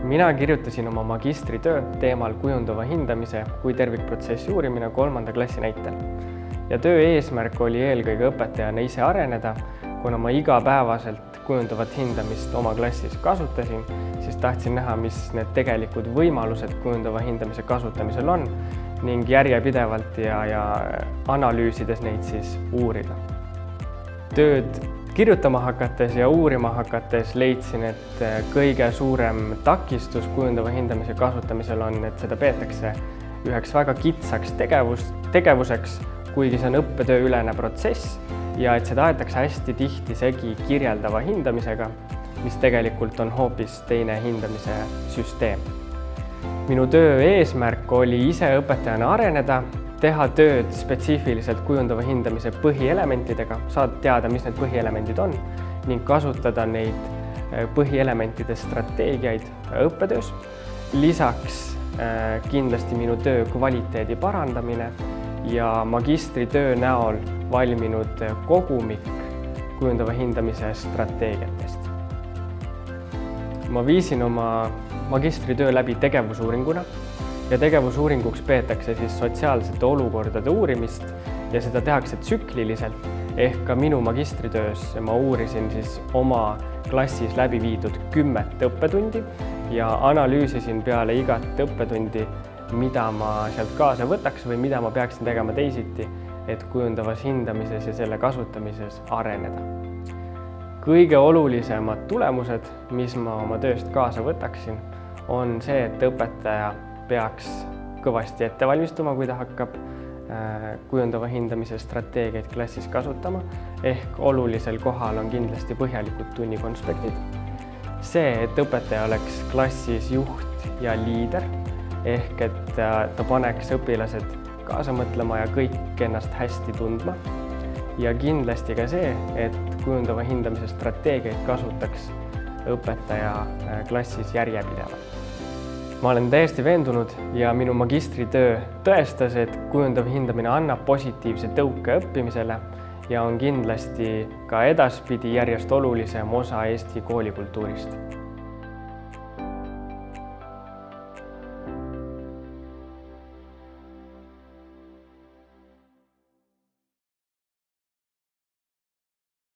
Mina kirjutasin oma magistritöö teemal kujundava hindamise kui tervikprotsessi uurimine 3. klassi näitel. Ja töö eesmärk oli eelkõige õpetajana ise areneda, kuna ma igapäevaselt kujundavat hindamist oma klassis kasutasin, siis tahtsin näha, mis need tegelikud võimalused kujundava hindamise kasutamisel on ning järjepidevalt ja analüüsides neid siis uurida. Tööd kirjutama hakates ja uurima hakates leidsin, et kõige suurem takistus kujundava hindamise kasutamisel on, et seda peetakse üheks väga kitsaks tegevuseks, kuigi see on õppetööülene protsess ja et seda aetakse hästi tihti segi kirjeldava hindamisega, mis tegelikult on hoopis teine hindamise süsteem. Minu töö eesmärk oli ise õpetajana areneda, teha tööd spetsiifiliselt kujundava hindamise põhielementidega, saada teada, mis need põhielemendid on ning kasutada neid põhielementide strateegiaid õppetöös. Lisaks kindlasti minu töö kvaliteedi parandamine ja magistritöö näol valminud kogumik kujundava hindamise strateegiatest. Ma viisin oma magistritöö läbi tegevusuuringuna ja tegevusuuringuks peetakse siis sotsiaalsete olukordade uurimist ja seda tehakse tsükliliselt, ehk ka minu magistritöös ma uurisin siis oma klassis läbi viidud 10 õppetundi ja analüüsisin peale igat õppetundi, mida ma sealt kaasa võtaks või mida ma peaksin tegema teisiti, et kujundavas hindamises ja selle kasutamises areneda. Kõige olulisemad tulemused, mis ma oma tööst kaasa võtaksin, on see, et õpetaja peaks kõvasti ette valmistuma, kui ta hakkab kujundava hindamise strateegiaid klassis kasutama, ehk olulisel kohal on kindlasti põhjalikud tunnikonspektid. See, et õpetaja oleks klassis juht ja liider, ehk et ta paneks õpilased kaasa mõtlema ja kõik ennast hästi tundma. Ja kindlasti ka see, et kujundava hindamise strateegiaid kasutaks õpetaja klassis järjepidevalt. Ma olen täiesti veendunud ja minu magistritöö tõestas, et kujundav hindamine annab positiivse tõuke õppimisele ja on kindlasti ka edaspidi järjest olulisem osa Eesti koolikultuurist.